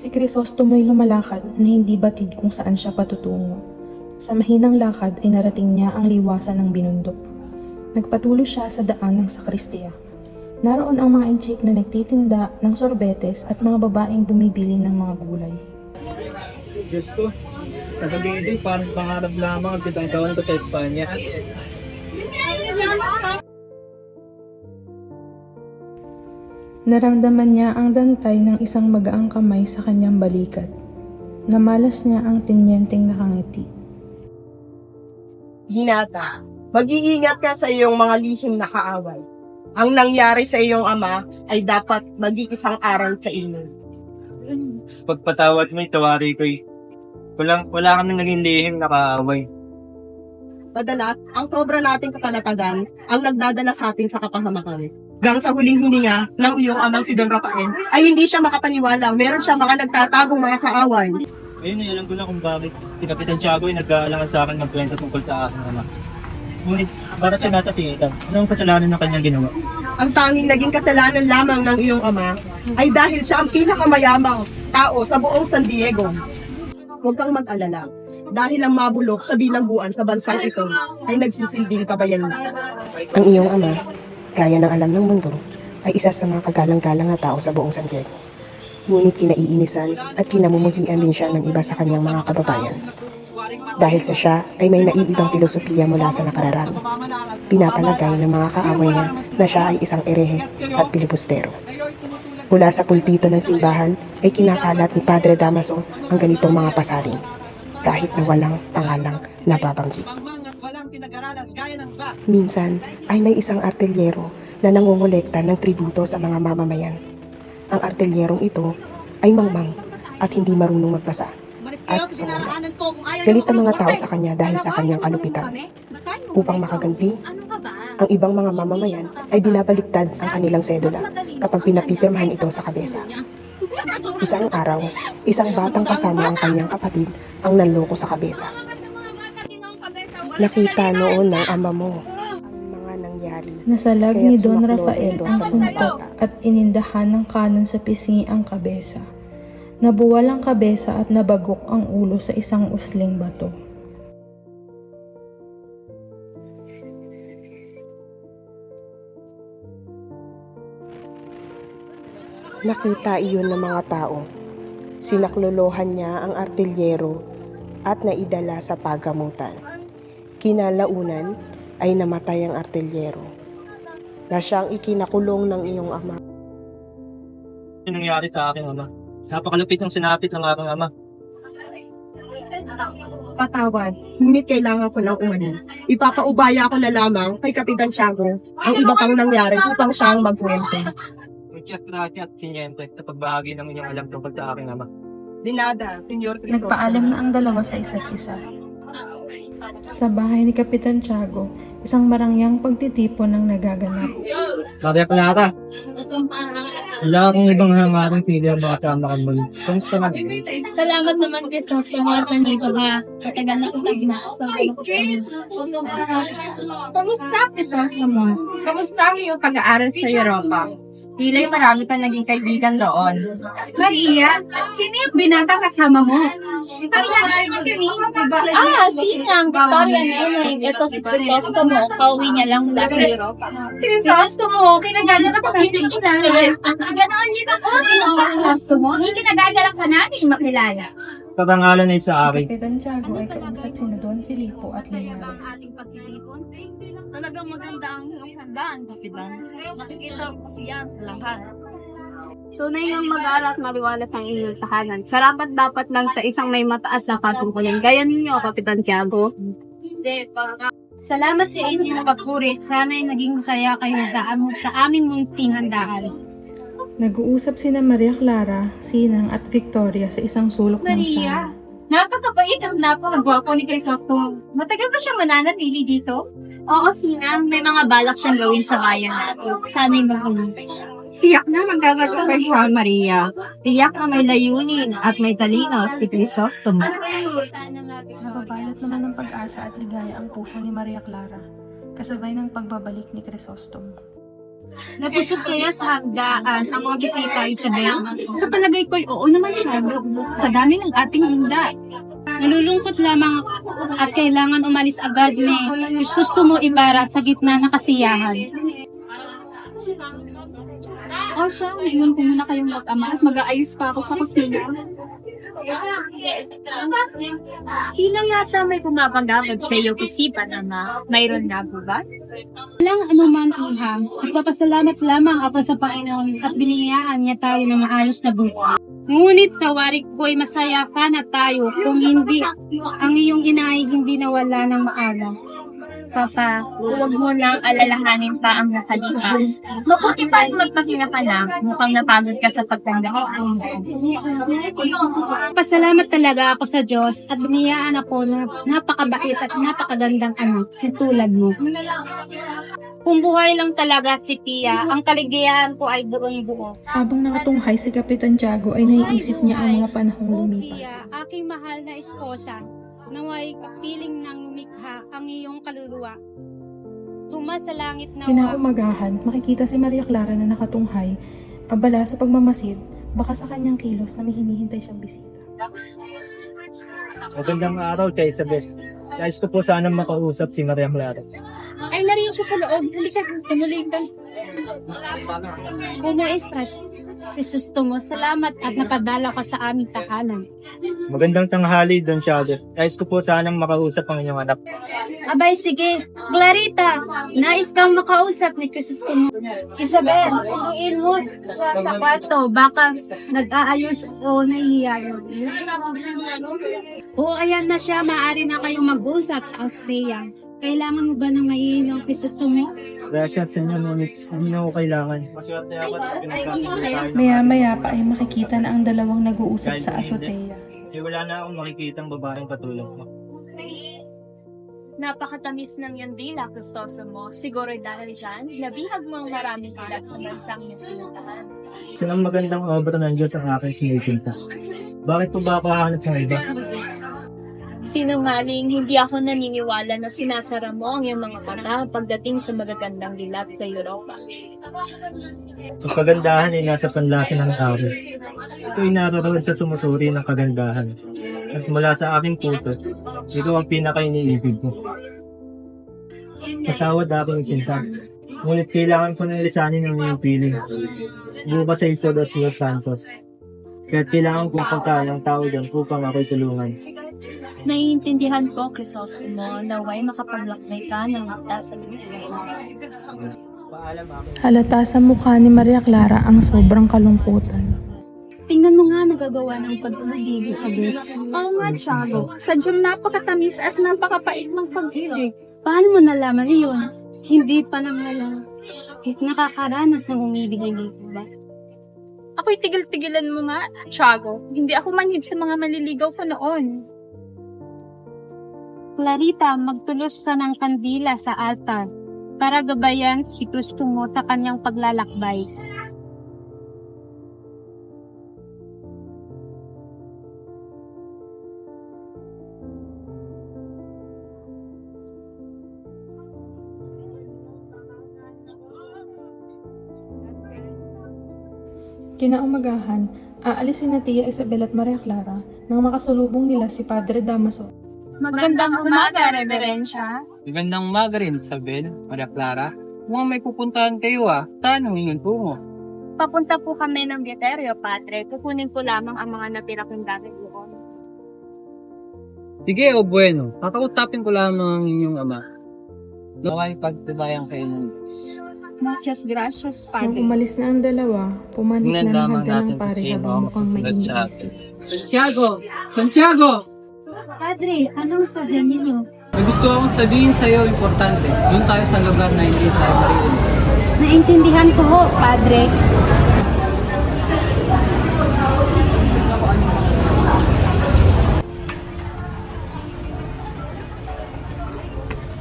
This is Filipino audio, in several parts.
Si Crisostomo ay lumalakad na hindi batid kung saan siya patutungo. Sa mahinang lakad ay narating niya ang liwasan ng binundok. Nagpatuloy siya sa daan ng sakristiya. Naroon ang mga enchik na nagtitinda ng sorbetes at mga babaeng bumibili ng mga gulay. Diyos ko, nakagigil parang pangarap lamang ang kitang-tawan ko sa Espanya. Naramdaman niya ang dantay ng isang magaang kamay sa kanyang balikat. Namalas niya ang tinyenteng nakangiti. Hinata, mag-iingat ka sa iyong mga lihim na kaaway. Ang nangyari sa iyong ama ay dapat maging isang aral sa inyo. Pagpatawad mo, tawari ko'y wala kami naging lihim na kaaway. Madalas, ang sobra nating katalatagan ang nagdadala sa atin sa kapahamakan. Hanggang sa huling hininga ng iyong amang si Don Rafael, ay hindi siya makapaniwala. Meron siya mga nagtatagong mga kaaway. Ayun, alam ko na kung bakit si Kapitan Tiago ay nag-aalangan sa akin magkwento tungkol sa aking ama. Ngunit, bakit siya nasa tingitan? Ano ang kasalanan ng kanyang ginawa? Ang tanging naging kasalanan lamang ng iyong ama ay dahil siya ang pinakamayamang tao sa buong San Diego. Huwag kang mag-alala dahil ang mabulok sa bilangguan sa bansang ito ay nagsisilbing kabayanan. Ang iyong ama, gaya ng alam ng mundo, ay isa sa mga kagalang-galang na tao sa buong San Diego. Ngunit kinaiinisan at kinamumuhian din siya ng iba sa kanyang mga kababayan. Dahil sa siya ay may naiibang filosofiya mula sa nakararami. Pinapalagay ng mga kaaway niya na siya ay isang erehe at pilibustero. Mula sa pulpito ng simbahan ay kinakalat ni Padre Damaso ang ganitong mga pasaring, kahit na walang pangalang nababanggit. Minsan ay may isang artilyero na nangongolekta ng tributo sa mga mamamayan. Ang artilyerong ito ay mangmang at hindi marunong magbasa at sumulat. Galit ang mga tao sa kanya dahil sa kanyang kalupitan. Upang makaganti, ang ibang mga mamamayan ay binabaliktad ang kanilang sedula kapag pinapipirmahan ito sa kabesa. Isang araw, isang batang kasama ang kanyang kapatid ang nanloko sa kabesa. Nakita noon ng ama mo ang mga nangyari. Nasalag Kaya't ni Don sumaklod Rafael ito ang sa mga suntok bata. at inindahan ng kanan sa pisngi ang kabesa. Nabuwal ang kabesa at nabagok ang ulo sa isang usling bato. Nakita iyon ng mga tao. Sinaklolohan niya ang artilyero at naidala sa pagamutan. Kinalaunan ay namatay ang artilyero na siyang ikinakulong ng iyong ama. Ano nangyari sa aking ama? Napakalupit ng sinapit ng aking ama. Patawad, ngunit kailangan ko ng umanin. Ipapaubaya ko na lamang kay Kapitan Tiago ang iba pang nangyari upang siyang magkwento. Gracias at kinyente sa pagbahagi ng inyong alam tungkol sa aking ama. Dinada, Senyor Cristo. Nagpaalam na ang dalawa sa isa't isa. Sa bahay ni Kapitan Tiago, isang marangyang pagtitipon ang nagaganap. Maria Clara, wala akong ibang hangarin pili ang mga kasama kang muli. Kamusta ka? Salamat naman Cristo sa mga nandito ka. Katagal na kitang inaasal. Kamusta Cristo mo? Kamusta ang iyong pag-aaral sa Europa? Pila'y marami kang naging kaibigan roon. Maria, sino yung binata kasama mo? Sinang Victoria Neneng. Ito si Crisostomo. Pauwi niya lang mula sa Europa. Crisostomo, kinagagalak ka natin makilala. Ganoon dito po. Crisostomo, hindi kinagagalak ka natin makilala. Katangalan ay sa Si akin. Kapitan Tiago ay kausap sina Don Filipo at Linares. ating pagtitipon, talagang maganda ang iyong handaan, Kapitan. Nakikita ko kasi yan sa lahat. Tunay ng mag-aaral at maliwalas ang inyong tahanan. Sarapat dapat lang sa isang may mataas na patungkulan. Gaya ninyo, Kapitan Tiago. Salamat sa inyong papuri. Sana'y naging masaya kayo sa aming munting handaan. Nag-uusap sina Maria Clara, Sinang at Victoria sa isang sulok ng Maria, sala. napakabait at napakagwapo ni Crisostomo. Matagal ba siya mananatili dito? Oo, Sinang. May mga balak siyang gawin sa bayan natin. Sana'y magulumpay siya. Tiyak na magkakagapay siya, Maria. Tiyak na may layunin at may talino si Crisostomo. Nababalot naman ng pag-asa at ligaya ang puso ni Maria Clara, kasabay ng pagbabalik ni Crisostomo. Napusok kaya sa handaan ang mga bisita, Isabel? Sa palagay ko'y oo naman siya, sa dami ng ating handa. Nalulungkot lamang at kailangan umalis agad ni gusto mo ibara sa gitna ng kasiyahan. O siya, iwan ko muna kayong mag-ama at mag-aayos pa ako sa kusina. Ilang yata may pumapagabag sa iyo isipan, Ama. Mayroon na po ba? Walang anuman iham. Nagpapasalamat lamang ako sa Panginoon at biniyaan niya tayo ng maayos na buhay. Ngunit sa warik ko'y masaya ka na tayo kung hindi ang iyong ina ay hindi nawala ng maalam. Papa, huwag mo nang alalahanin pa ang nakalipas. Mabuti pa at magpahinga ka lang. Mukhang napagod ka sa pagtanda ko. Pasalamat talaga ako sa Diyos at biniyaan ako na napakabait at napakagandang anak tulad mo. Kung buhay lang talaga, Titia, ang kaligayahan ko ay buong-buo. Habang nakatunghay si Kapitan Tiago ay naiisip niya ang mga panahong lumipas. Tiya, aking mahal na esposa, naway kapiling ng lumikha ang iyong kaluluwa. Suma sa langit na Kinaumagahan, makikita si Maria Clara na nakatunghay, abala sa pagmamasid, baka sa kanyang kilos na may hinihintay siyang bisita. Magandang araw kay Isabel. Nais ko po sanang makausap si Maria Clara. Ay, nariyan siya sa loob. Huli ka, tumuloy ka. Bumo Estras, Jesus tumo, salamat at napadala ka sa aming tahanan. Magandang tanghali, Don Tiago. Nais ko po sanang makausap ang inyong anak. Abay, sige. Clarita, nais kang makausap ni Jesus tumo. Isabel, sunduin mo sa kwarto. Baka nag-aayos o nahihiya. Oo, ayan na siya. Maaari na kayong mag-usap sa Ostea. Kailangan mo ba ng maiinom, Jesus tumo? Gracias, Senyor, ngunit hindi na ako kailangan. Maswerte ako at pinagkasundo tayo. Maya-maya pa ay makikita na ang dalawang nag-uusap sa azotea. Eh, wala na akong makikitang babaeng katulad mo. Napakatamis ng iyong dila, Crisostomo. Siguro dahil dyan, nabihag mo ang maraming ilag sa bansang iyong pinuntahan. Sinang magandang obra ng Diyos ang aking sinisinta. Bakit po ba ako hahanap ng iba? Sinungaling, hindi ako naniniwala na sinasara mo ang iyong mga mata pagdating sa magagandang dilat sa Europa. Ang kagandahan ay nasa panlasan ng tao. Ito ay naroon sa sumusuri ng kagandahan. At mula sa aking puso, ikaw ang pinaka-iniibig ko. Patawad aking sinta. Ngunit kailangan ko na lisanin ang iyong piling. Bukas ay Isodos Los Santos. Kaya't kailangan kong pagkaan ang tao dyan upang ako'y tulungan. Naiintindihan ko, Crisostomo, na way makapaglakbay ka ng mata sa lugar. Paalam aking Halata sa mukha ni Maria Clara ang sobrang kalungkutan. Tingnan mo nga nagagawa ng pag-ibig, Isabel. Oo nga, Tiago. Sadyang napakatamis at napakapait ng pag-ibig. Paano mo nalaman iyon? Hindi pa naman nakakaranas ng umibig-ibig, ba? Ako'y tigil-tigilan mo nga, Tiago. Hindi ako manhid sa mga maliligaw ko noon. Clarita, magtulos ka ng kandila sa altar para gabayan si Cristo mo sa kanyang paglalakbay. Kinaumagahan, aalisin na Tia Isabel at Maria Clara nang makasalubong nila si Padre Damaso. Magandang umaga, Reverensya. Magandang umaga rin, Isabel, Maria Clara. Mukhang may pupuntahan kayo Saan ang inyong tungo? Papunta po kami ng Bieterio, Padre. Kukunin ko lamang ang mga natira kong gamit doon. Sige, bueno. Kakautapin ko lamang ang inyong ama. Naway pagtibayan kayo ng Diyos. Muchas gracias, Nang Padre. umalis na ang dalawa, pumanik Tingnan na ng lamang hagdan natin ng kung pare sino habang ang mukhang may masusunod sa iniisip. atin. Santiago! Santiago! Padre, anong sabihin ninyo? May gusto akong sabihin sa'yo, importante. Doon tayo sa lugar na hindi tayo maririnig. Naintindihan ko ho, Padre.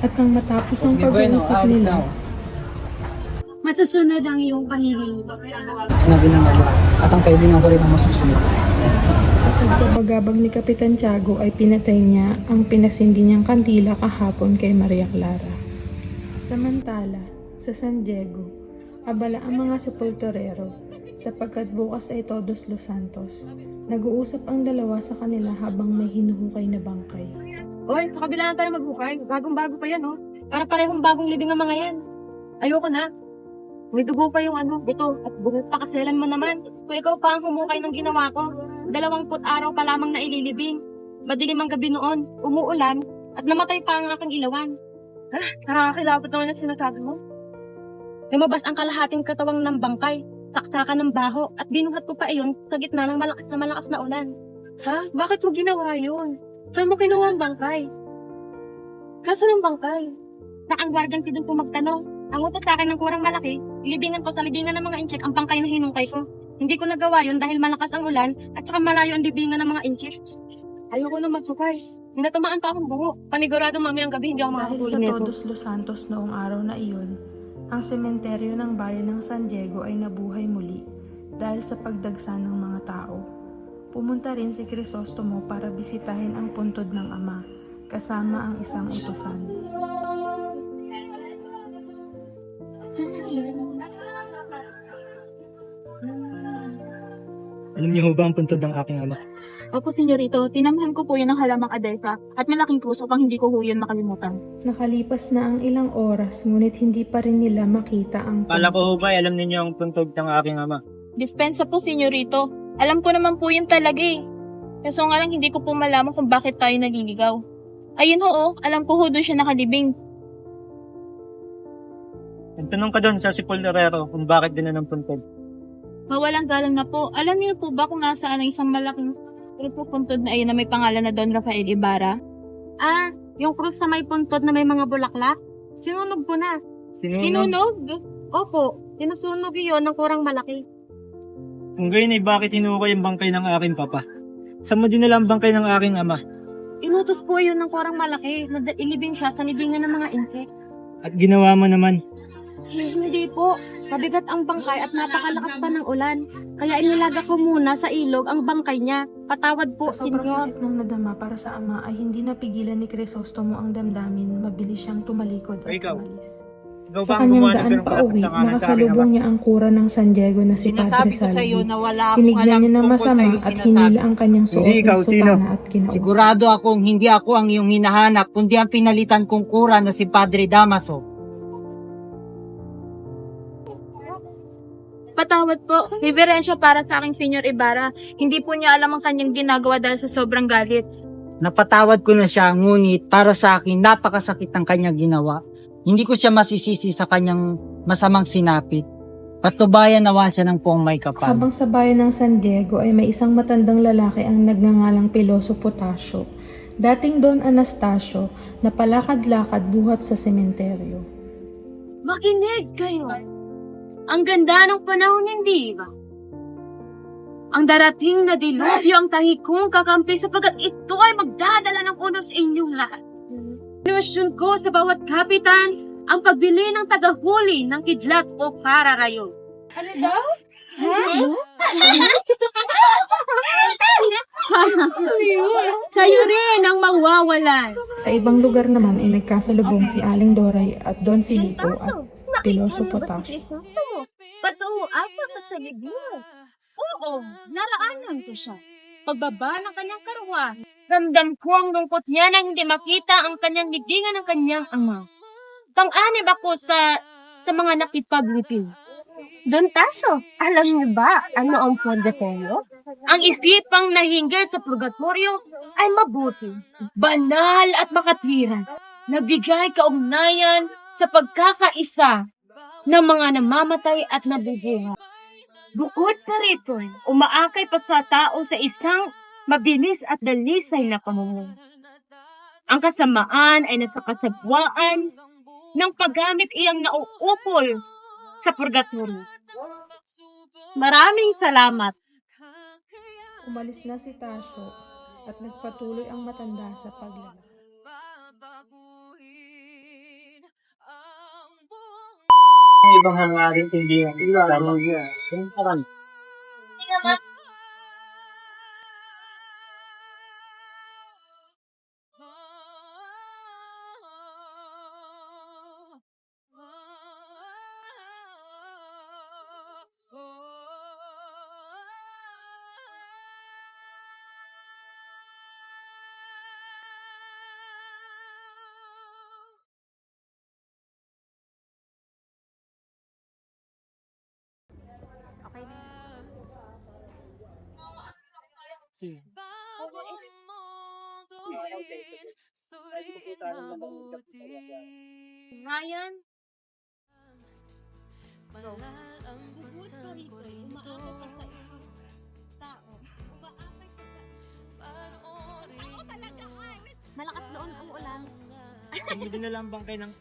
At nang matapos ang Sige, bueno, pag-uusap alis na nila, ako. Masusunod ang iyong panghiling. Sinabi ng ama. At ang kaibigan ko rin ang masusunod. sa pagbabagabag ni Kapitan Tiago ay pinatay niya ang pinasindi niyang kandila kahapon kay Maria Clara. Samantala, sa San Diego, Abala ang mga sepulturero, sapagkat bukas ay Todos los Santos. Nag-uusap ang dalawa sa kanila habang may hinuhukay na bangkay. Hoy, sa kabila na tayo maghukay. Bagong-bago pa yan, oh. Para parehong bagong libing ang mga yan. Ayoko na. May dugo pa yung buto. At bugot pa kaselan mo naman. Kung ikaw pa ang humukay ng ginawa ko, 20 araw pa lamang na ililibing. Madilim ang gabi noon, umuulan, at namatay pa ang aking ilawan. Nakakakilabot naman ang sinasabi mo. Lumabas ang kalahating katawang ng bangkay, saksakan ng baho, at binuhat ko pa iyon sa gitna ng malakas na ulan. Ha? Bakit mo ginawa yun? Saan mo kinuha ang bangkay? Kaso ng bangkay? Na ang gwardyang tidon po magtanong. Ang utos sa akin ng kurang malaki, ilibingan ko sa libingan ng mga inchik ang bangkay na hinungkay ko. Hindi ko nagawa yun dahil malakas ang ulan at saka malayo ang libingan ng mga inchik. Ayoko na magsukay. Hinatamaan pa akong bungo. Panigurado mamayang gabi hindi ako Dahil makakatulog sa nito. Todos los Santos noong araw na iyon, ang sementeryo ng bayan ng San Diego ay nabuhay muli dahil sa pagdagsa ng mga tao. Pumunta rin si Crisostomo para bisitahin ang puntod ng ama, kasama ang isang utusan. Alam niyo ho ba ang puntod ng aking ama? Opo, senyorito, tinamhan ko po yun ng halamang adelfa at malaking puso pang hindi ko ho yun makalimutan. Nakalipas na ang ilang oras, ngunit hindi pa rin nila makita ang Kala ko ho ba alam ninyo ang puntod ng aking ama? Dispensa po, senyorito. Alam ko naman po yun talaga eh. Kaso nga lang hindi ko po malaman kung bakit tayo naliligaw. Ayun ho, alam ko ho doon siya nakalibing. Nagtanong ka doon sa sepulturero kung bakit din ang puntod. Mawalang galang na po. Alam niyo po ba kung nasaan ang isang malaking puntod na ayun na may pangalan na Don Rafael Ibarra? Ah, yung krus sa may puntod na may mga bulaklak? Sinunog ko na. Sinunog? Opo, sinusunog yun ng kurang malaki. Kung gayon ay bakit hinukay ang bangkay ng aking papa? Saan mo dinala ang bangkay ng aking ama? Inutos po yun ng kurang malaki. Ilibing siya sa libingan ng mga insek. At ginawa mo naman. Hindi po. Mabigat ang bangkay at napakalakas pa ng ulan. Kaya inilaga ko muna sa ilog ang bangkay niya. Patawad po, Sa sobrang senyor. sakit ng nadama para sa ama ay hindi napigilan ni Crisostomo ang damdamin, mabilis siyang tumalikod at Ikaw. umalis. Ikaw ba Sa ang kanyang gumawa ng daan ganung pa uwi, karapat-tanganan sa aking nakasalubong ama? niya ang kura ng San Diego na si Padre Sinasabi ko sa iyo Salvi. na wala akong Tinignan alam niya na tungkol sa masama iyong at sinasabi. hinila ang kanyang suot Hindi ikaw, na sutana sino? at kinausap. Sigurado akong hindi ako ang iyong hinahanap, kundi ang pinalitan kong kura na si Padre Damaso. Patawad po. Reverensya para sa aking Senyor Ibarra. Hindi po niya alam ang kanyang ginagawa dahil sa sobrang galit. Napatawad ko na siya, ngunit para sa akin, napakasakit ang kanyang ginawa. Hindi ko siya masisisi sa kanyang masamang sinapit. Patubayan nawa siya ng poong may kapal. Habang sa bayan ng San Diego ay may isang matandang lalaki ang nagngangalang Peloso Potasio. Dating Don Anastasio na palakad-lakad buhat sa sementeryo. Makinig kayo. Ang ganda ng panahon, hindi ba? Ang darating na dilubyo ang tahi kong kakampi sapagkat ito ay magdadala ng unos inyong lahat. Inuwasyon ko sa bawat kapitan ang pagbili ng tagahuli ng kidlat o pararayon. Ano daw? Kayo rin ang mawawalan. Sa ibang lugar naman ay nagkasalubong si Aling Doray at Don Filipo at Peloso Potasio. Patungo ako sa libingan. Oo, naraanan ko siya. Pagbaba ng kanyang karuwahe, ramdam ko ang lungkot niya nang hindi makita ang kanyang libingan ng kanyang ama. Pang-anib ako sa mga nakipaglipin. Don Taso, alam niyo ba ano ang purgatorio? Ang isipang nahinggil sa purgatorio ay mabuti, banal at makatwiran. Nabigay kaugnayan sa pagkakaisa ng mga namamatay at nabubuhay. Bukod sa rito, umaakay pa sa tao sa isang mabilis at dalisay na pamumuhay. Ang kasamaan ay nasakasagwaan ng paggamit iyang nauupol sa purgatorio. Maraming salamat. Umalis na si Tasio at nagpatuloy ang matanda sa paglalakad. Ang ibang hangarin hindi ang isama. Sige. Ryan, malakas doon ang ulan. Pumili na lang bang kayo ng